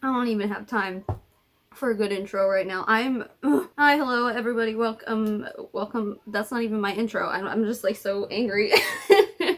I don't even have time for a good intro right now. Hi, hello, everybody. Welcome. That's not even my intro. I'm just like so angry.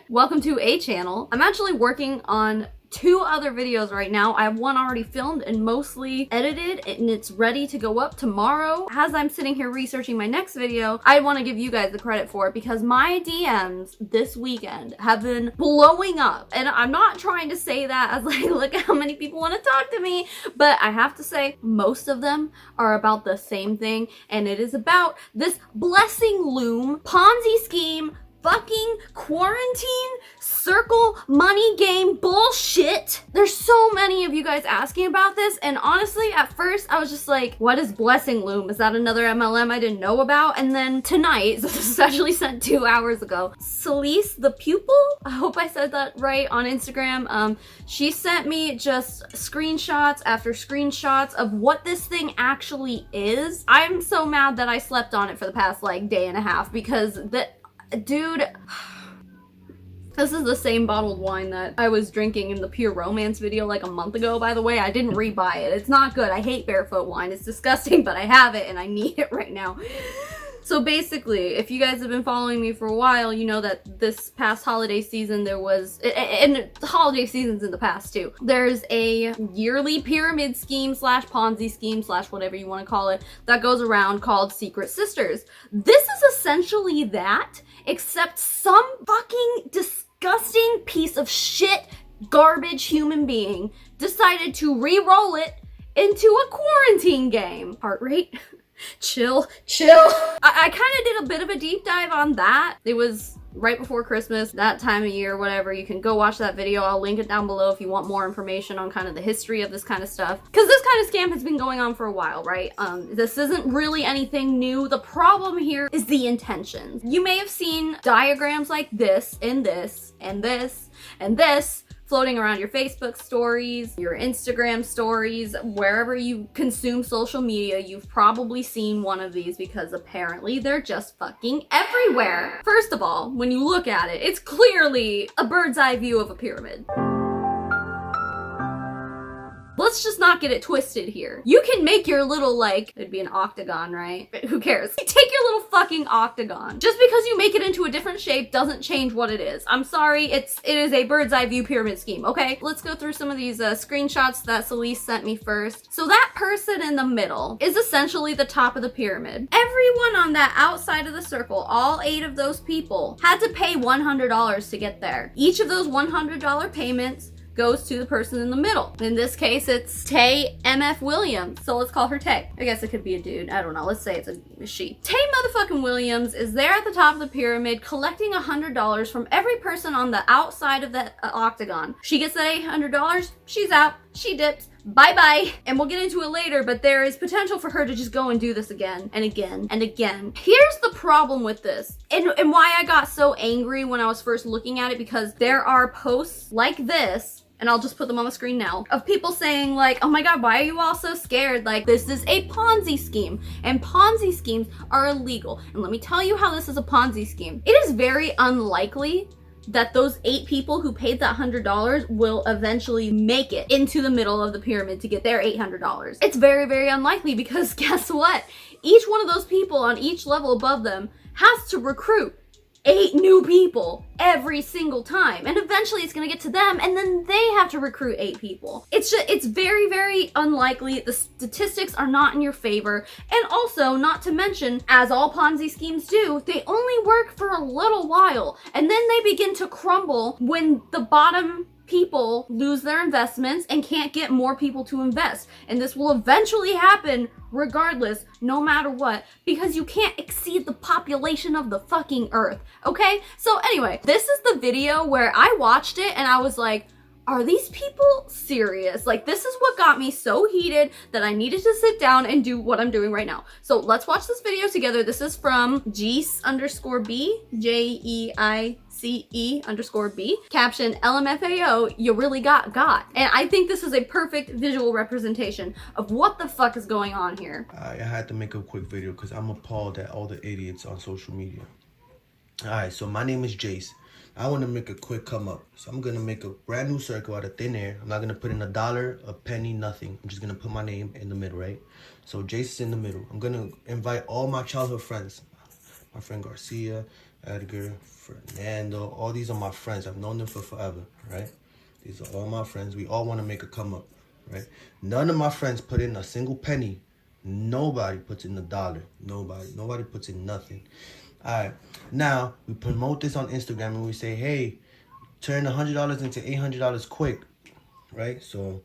Welcome to a channel. I'm actually working on 2 other videos right now. I have one already filmed and mostly edited, and it's ready to go up tomorrow. As I'm sitting here researching my next video, I want to give you guys the credit for it because my DMs this weekend have been blowing up. And I'm not trying to say that as like, look at how many people want to talk to me, but I have to say most of them are about the same thing, and it is about this blessing Loom Ponzi scheme fucking quarantine circle money game bullshit. There's so many of you guys asking about this, and honestly at first I was just like, what is blessing Loom? Is that another MLM I didn't know about? And then tonight, so this was actually sent 2 hours ago, Celeste the pupil, I hope I said that right, on Instagram, she sent me just screenshots after screenshots of what this thing actually is. I'm so mad that I slept on it for the past like day and a half because dude, this is the same bottled wine that I was drinking in the Pure Romance video like a month ago, by the way. I didn't rebuy it. It's not good. I hate barefoot wine. It's disgusting, but I have it and I need it right now. So basically, if you guys have been following me for a while, you know that this past holiday season there was, and the holiday seasons in the past too, there's a yearly pyramid scheme slash Ponzi scheme slash whatever you want to call it that goes around called Secret Sisters. This is essentially that, except some fucking disgusting piece of shit garbage human being decided to re-roll it into a quarantine game. Heart rate? Chill. I kind of did a bit of a deep dive on that. It was right before Christmas, that time of year, whatever. You can go watch that video. I'll link it down below if you want more information on kind of the history of this kind of stuff. Because this kind of scam has been going on for a while, right? This isn't really anything new. The problem here is the intentions. You may have seen diagrams like this, and this, and this, and this, floating around your Facebook stories, your Instagram stories, wherever you consume social media. You've probably seen one of these because apparently they're just fucking everywhere. First of all, when you look at it, it's clearly a bird's eye view of a pyramid. Let's just not get it twisted here. You can make your little, like, it'd be an octagon, right? Who cares? Take your little fucking octagon. Just because you make it into a different shape doesn't change what it is. I'm sorry, it is a bird's eye view pyramid scheme, okay? Let's go through some of these screenshots that Celeste sent me first. So that person in the middle is essentially the top of the pyramid. Everyone on that outside of the circle, all 8 of those people, had to pay $100 to get there. Each of those $100 payments goes to the person in the middle. In this case, it's Tay MF Williams. So let's call her Tay. I guess it could be a dude. I don't know. Let's say it's a she. Tay motherfucking Williams is there at the top of the pyramid collecting $100 from every person on the outside of that octagon. She gets that $800. She's out. She dips. Bye-bye. And we'll get into it later, but there is potential for her to just go and do this again and again and again. Here's the problem with this and why I got so angry when I was first looking at it, because there are posts like this, and I'll just put them on the screen now, of people saying like, oh my god, why are you all so scared? Like, this is a Ponzi scheme, and Ponzi schemes are illegal. And let me tell you how this is a Ponzi scheme. It is very unlikely that those 8 people who paid that $100 will eventually make it into the middle of the pyramid to get their $800. It's very, very unlikely because guess what? Each one of those people on each level above them has to recruit 8 new people every single time, and eventually it's gonna get to them, and then they have to recruit 8 people. It's very, very unlikely. The statistics are not in your favor, and also, not to mention, as all Ponzi schemes do, they only work for a little while, and then they begin to crumble when the bottom people lose their investments and can't get more people to invest. And this will eventually happen regardless, no matter what, because you can't exceed the population of the fucking earth, okay? So anyway, this is the video where I watched it and I was like, are these people serious? Like, this is what got me so heated that I needed to sit down and do what I'm doing right now. So let's watch this video together. This is from Jeise_B, JEICE_B. Caption, LMFAO, you really got. And I think this is a perfect visual representation of what the fuck is going on here. I had to make a quick video because I'm appalled at all the idiots on social media. Alright, so my name is Jace. I want to make a quick come up. So I'm going to make a brand new circle out of thin air. I'm not going to put in $1, a penny, nothing. I'm just going to put my name in the middle, right? So Jason's in the middle. I'm going to invite all my childhood friends. My friend Garcia, Edgar, Fernando. All these are my friends. I've known them for forever, right? These are all my friends. We all want to make a come up, right? None of my friends put in a single penny. Nobody puts in $1. Nobody puts in nothing. All right. Now, we promote this on Instagram and we say, hey, turn $100 into $800 quick, right? So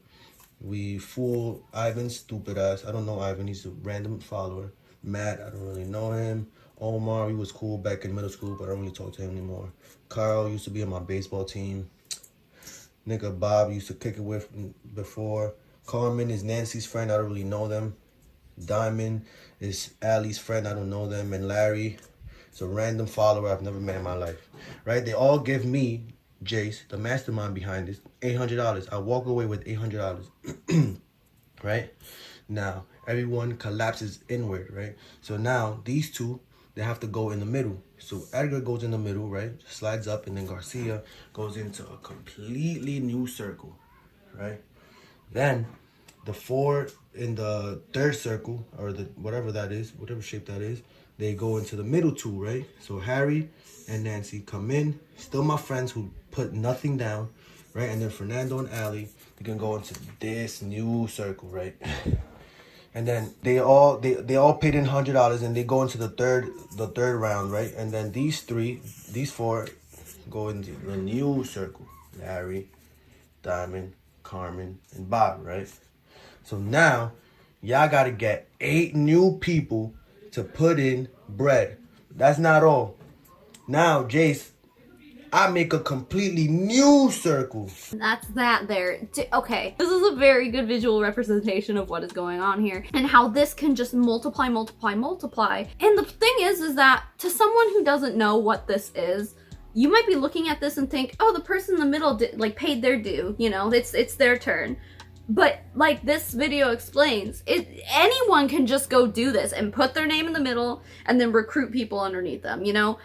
we fool Ivan's stupid ass. I don't know Ivan. He's a random follower. Matt, I don't really know him. Omar, he was cool back in middle school, but I don't really talk to him anymore. Carl used to be on my baseball team. Nigga Bob used to kick it with before. Carmen is Nancy's friend. I don't really know them. Diamond is Allie's friend. I don't know them. And Larry is a random follower I've never met in my life. Right? They all give me, Jace, the mastermind behind this, $800. I walk away with $800. Right? Now, everyone collapses inward, right? So now, these two, they have to go in the middle. So Edgar goes in the middle, right? Slides up, and then Garcia goes into a completely new circle, right? Then the 4 in the third circle, or the whatever that is, whatever shape that is, they go into the middle 2, right? So Harry and Nancy come in, still my friends who put nothing down, right? And then Fernando and Ali, they can go into this new circle, right? And then they all paid in $100 and they go into the third round, right? And then these 4 go into the new circle. Larry, Diamond, Carmen, and Bob, right? So now y'all gotta get 8 new people to put in bread. That's not all. Now, Jace, I make a completely new circle. That's that there. Okay, this is a very good visual representation of what is going on here and how this can just multiply. And the thing is that to someone who doesn't know what this is, you might be looking at this and think, oh, the person in the middle paid their due, you know, it's their turn. But like this video explains, anyone can just go do this and put their name in the middle and then recruit people underneath them, you know,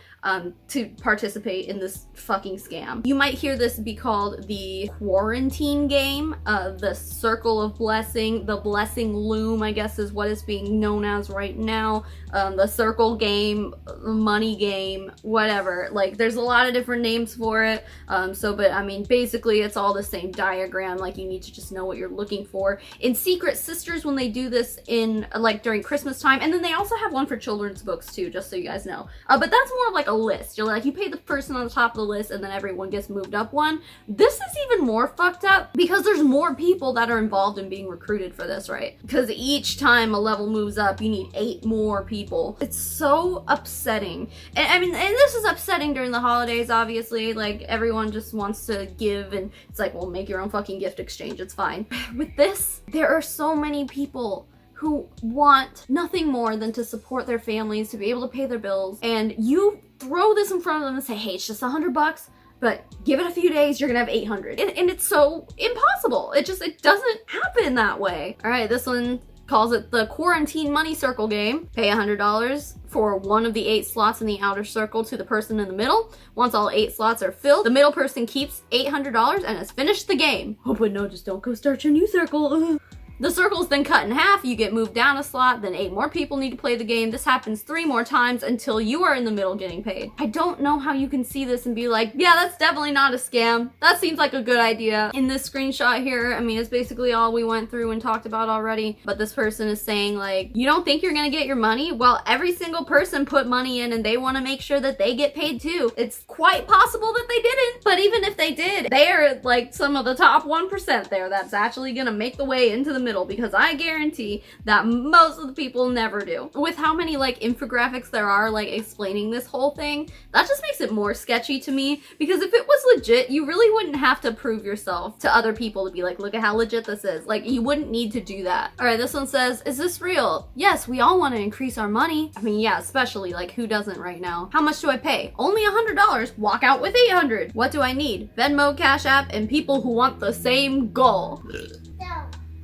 to participate in this fucking scam. You might hear this be called the quarantine game, the circle of blessing, the blessing loom, I guess is what it's being known as right now. The circle game, money game, whatever. Like there's a lot of different names for it. But I mean, basically it's all the same diagram. Like you need to just know what you're looking for. In Secret Sisters, when they do this in like during Christmas time, and then they also have one for children's books too, just so you guys know. But that's more of like a list. You're like, you pay the person on the top of the list and then everyone gets moved up one. This is even more fucked up because there's more people that are involved in being recruited for this, right? Because each time a level moves up, you need 8 more people. It's so upsetting. And I mean, and this is upsetting during the holidays, obviously. Like everyone just wants to give and it's like, well, make your own fucking gift exchange. It's fine. With this, there are so many people who want nothing more than to support their families, to be able to pay their bills, and you throw this in front of them and say, hey, it's just $100, but give it a few days, you're gonna have 800. And it's so impossible. It doesn't happen that way. All right, this one calls it the quarantine money circle game. Pay $100 for one of the 8 slots in the outer circle to the person in the middle. Once all 8 slots are filled, the middle person keeps $800 and has finished the game. Oh, but no, just don't go start your new circle. The circle's then cut in half, you get moved down a slot, then 8 more people need to play the game. This happens 3 more times until you are in the middle getting paid. I don't know how you can see this and be like, yeah, that's definitely not a scam. That seems like a good idea. In this screenshot here, I mean, it's basically all we went through and talked about already, but this person is saying like, you don't think you're gonna get your money? Well, every single person put money in and they wanna make sure that they get paid too. It's quite possible that they didn't, but even if they did, they're like some of the top 1% there that's actually gonna make the way into the middle, because I guarantee that most of the people never do. With how many like infographics there are like explaining this whole thing, that just makes it more sketchy to me, because if it was legit, you really wouldn't have to prove yourself to other people to be like, look at how legit this is. Like you wouldn't need to do that. All right, this one says, is this real? Yes, we all want to increase our money. I mean, yeah, especially like who doesn't right now? How much do I pay? Only $100. Walk out with 800. What do I need? Venmo, Cash App, and people who want the same goal.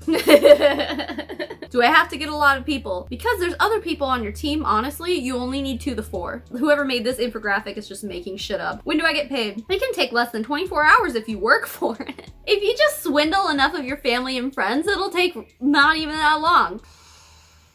Do Do I have to get a lot of people? Because there's other people on your team, honestly, you only need 2 to 4. Whoever made this infographic is just making shit up. When do I get paid? It can take less than 24 hours if you work for it. If you just swindle enough of your family and friends, it'll take not even that long.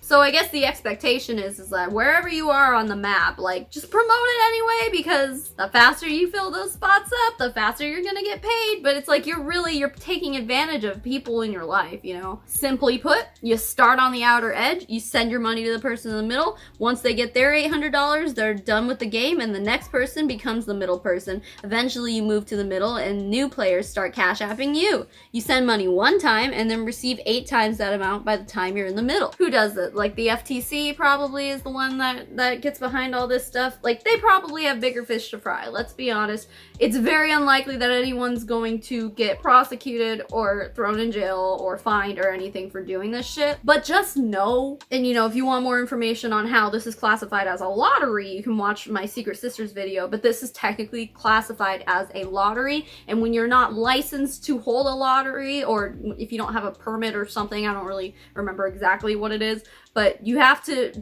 So I guess the expectation is that wherever you are on the map, like, just promote it anyway, because the faster you fill those spots up, the faster you're gonna get paid. But it's like you're taking advantage of people in your life, you know? Simply put, you start on the outer edge, you send your money to the person in the middle. Once they get their $800, they're done with the game, and the next person becomes the middle person. Eventually you move to the middle, and new players start cash apping you. You send money one time, and then receive 8 times that amount by the time you're in the middle. Who does it? Like, the FTC probably is the one that gets behind all this stuff. Like, they probably have bigger fish to fry, let's be honest. It's very unlikely that anyone's going to get prosecuted or thrown in jail or fined or anything for doing this shit. But just know, and you know, if you want more information on how this is classified as a lottery, you can watch my Secret Sisters video, but this is technically classified as a lottery. And when you're not licensed to hold a lottery, or if you don't have a permit or something, I don't really remember exactly what it is, but you have to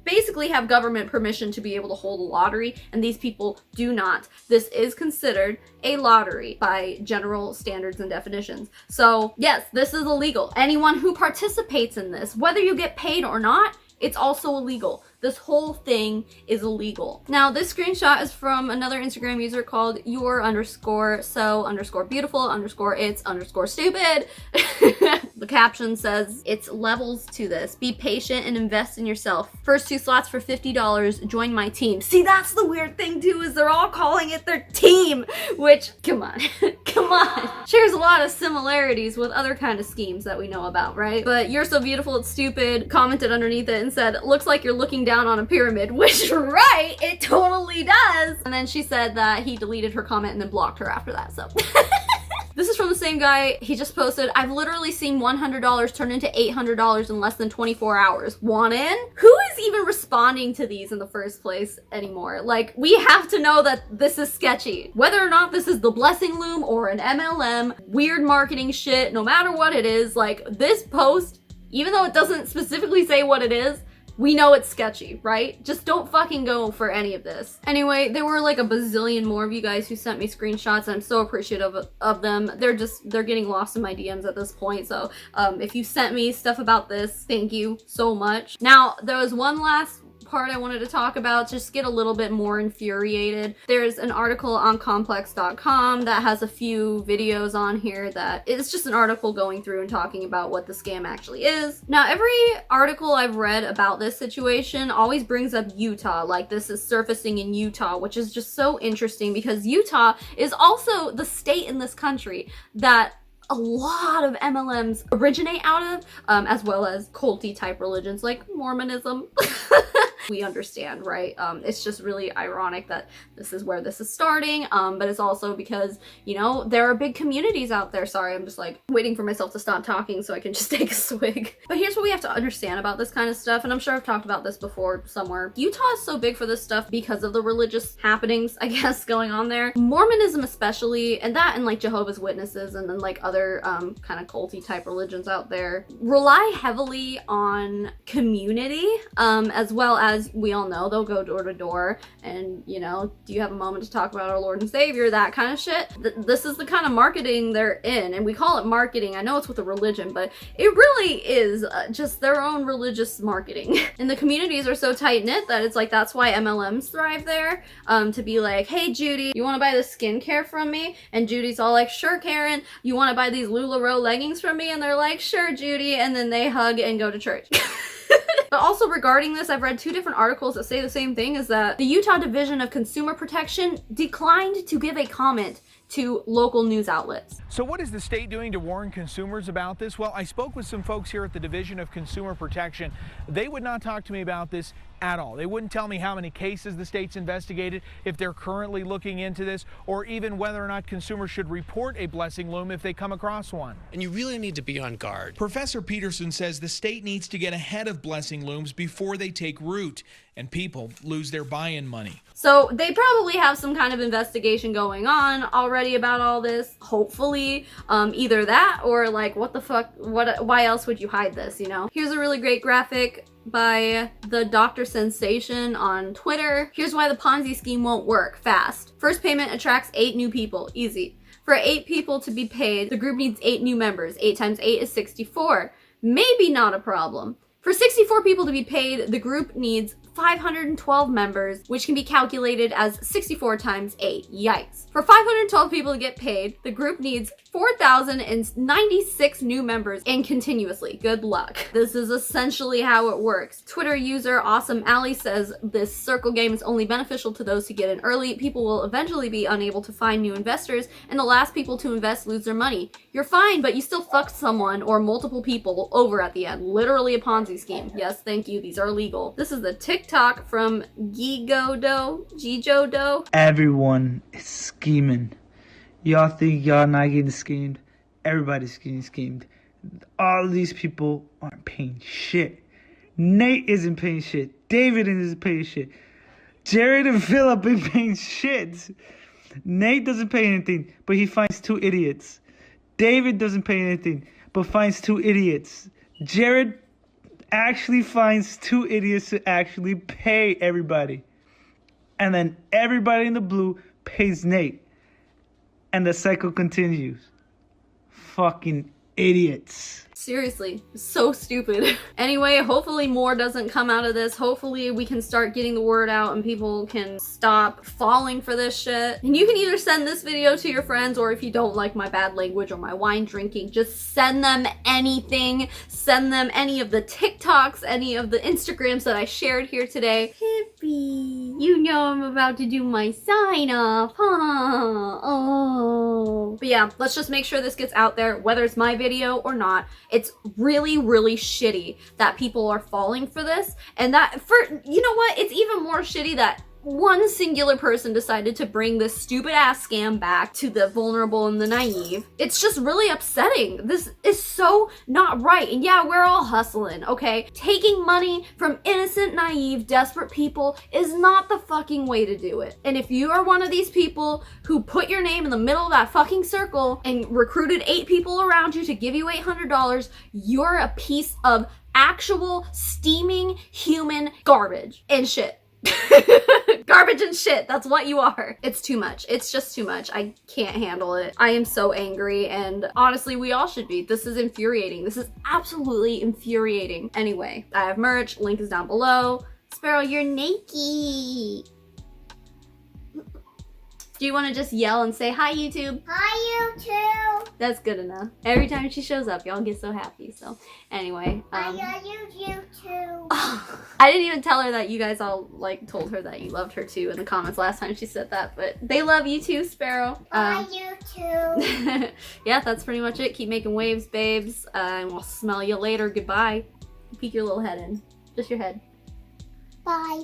basically have government permission to be able to hold a lottery, and these people do not. This is considered a lottery by general standards and definitions. So yes, this is illegal. Anyone who participates in this, whether you get paid or not, it's also illegal. This whole thing is illegal. Now, this screenshot is from another Instagram user called your_so_beautiful_it's_stupid. The caption says, it's levels to this. Be patient and invest in yourself. First 2 slots for $50. Join my team. See, that's the weird thing too, is they're all calling it their team, which, come on, come on. Shares a lot of similarities with other kind of schemes that we know about, right? But You're So Beautiful It's Stupid commented underneath it and said, looks like you're looking down on a pyramid, which, right, it totally does. And then she said that he deleted her comment and then blocked her after that, so. This is from the same guy. He just posted, I've literally seen $100 turn into $800 in less than 24 hours. Want in? Who is even responding to these in the first place anymore? Like, we have to know that this is sketchy. Whether or not this is the blessing loom or an MLM, weird marketing shit, no matter what it is, like, this post, even though it doesn't specifically say what it is, we know it's sketchy, right? Just don't fucking go for any of this. Anyway, there were like a bazillion more of you guys who sent me screenshots, and I'm so appreciative of them. They're getting lost in my DMs at this point. So if you sent me stuff about this, thank you so much. Now, there was one last part I wanted to talk about, just get a little bit more infuriated. There's an article on complex.com that has a few videos on here that it's just an article going through and talking about what the scam actually is. Now, every article I've read about this situation always brings up Utah, like this is surfacing in Utah, which is just so interesting because Utah is also the state in this country that a lot of MLMs originate out of, as well as culty type religions like Mormonism. We understand, right? It's just really ironic that this is where this is starting, but it's also because, you know, there are big communities out there. Sorry, I'm just like waiting for myself to stop talking so I can just take a swig. But here's what we have to understand about this kind of stuff, and I'm sure I've talked about this before somewhere. Utah is so big for this stuff because of the religious happenings, I guess, going on there. Mormonism especially, and that and like Jehovah's Witnesses and then like other kind of culty type religions out there rely heavily on community, as well as we all know they'll go door to door and, you know, do you have a moment to talk about our Lord and Savior, that kind of shit. This is the kind of marketing they're in, and we call it marketing. I know it's with a religion, but it really is just their own religious marketing. And the communities are so tight-knit that it's like that's why MLMs thrive there, to be like, hey Judy, you want to buy this skincare from me? And Judy's all like, sure Karen. You want to buy these LuLaRoe leggings from me? And they're like, sure Judy, and then they hug and go to church. But also regarding this, I've read 2 different articles that say the same thing, is that the Utah Division of Consumer Protection declined to give a comment to local news outlets. So what is the state doing to warn consumers about this? Well, I spoke with some folks here at the Division of Consumer Protection. They would not talk to me about this at all. They wouldn't tell me how many cases the state's investigated, if they're currently looking into this, or even whether or not consumers should report a blessing loom if they come across one. And you really need to be on guard. Professor Peterson says the state needs to get ahead of blessing looms before they take root and people lose their buy-in money. So they probably have some kind of investigation going on already. already about all this? Hopefully. Either that or like, what the fuck, why else would you hide this, you know? Here's a really great graphic by the Dr. Sensation on Twitter. Here's why the Ponzi scheme won't work. Fast. First payment attracts 8 new people. Easy. For 8 people to be paid, the group needs 8 new members. 8 times 8 is 64. Maybe not a problem. For 64 people to be paid, the group needs 512 members, which can be calculated as 64 times 8. Yikes. For 512 people to get paid, the group needs 4,096 new members and continuously. Good luck. This is essentially how it works. Twitter user Awesome Alley says this circle game is only beneficial to those who get in early. People will eventually be unable to find new investors, and the last people to invest lose their money. You're fine, but you still fucked someone or multiple people over at the end. Literally a Ponzi scheme. Yes, thank you. These are illegal. This is the TikTok from Gijodo. Everyone is scheming. Y'all think y'all not getting schemed? Everybody's getting schemed. All of these people aren't paying shit. Nate isn't paying shit. David isn't paying shit. Jared and Philip ain't paying shit. Nate doesn't pay anything, but he finds 2 idiots. David doesn't pay anything, but finds 2 idiots. Jared actually finds 2 idiots to actually pay everybody. And then everybody in the blue pays Nate. And the cycle continues. Fucking idiots. Seriously, so stupid. Anyway, hopefully more doesn't come out of this. Hopefully we can start getting the word out and people can stop falling for this shit. And you can either send this video to your friends, or if you don't like my bad language or my wine drinking, just send them anything. Send them any of the TikToks, any of the Instagrams that I shared here today. Hippie, you know I'm about to do my sign off, huh? Oh. But yeah, let's just make sure this gets out there, whether it's my video or not. It's really, really shitty that people are falling for this. And that, you know what? It's even more shitty that one singular person decided to bring this stupid ass scam back to the vulnerable and the naive. It's just really upsetting. This is so not right. And yeah, we're all hustling, okay? Taking money from innocent, naive, desperate people is not the fucking way to do it. And if you are one of these people who put your name in the middle of that fucking circle and recruited 8 people around you to give you $800, you're a piece of actual steaming human garbage and shit. Garbage and shit, that's what you are. It's too much. It's just too much. I can't handle it. I am so angry, and honestly, we all should be. This is infuriating. This is absolutely infuriating. Anyway, I have merch. Link is down below. Sparrow, you're naked. Do you want to just yell and say, hi, YouTube? Hi, YouTube. That's good enough. Every time she shows up, y'all get so happy. So anyway. I love you, YouTube. I didn't even tell her that you guys all like told her that you loved her too in the comments last time she said that, but they love you too, Sparrow. Hi, YouTube. Yeah, that's pretty much it. Keep making waves, babes. And we'll smell you later. Goodbye. Peek your little head in. Just your head. Bye.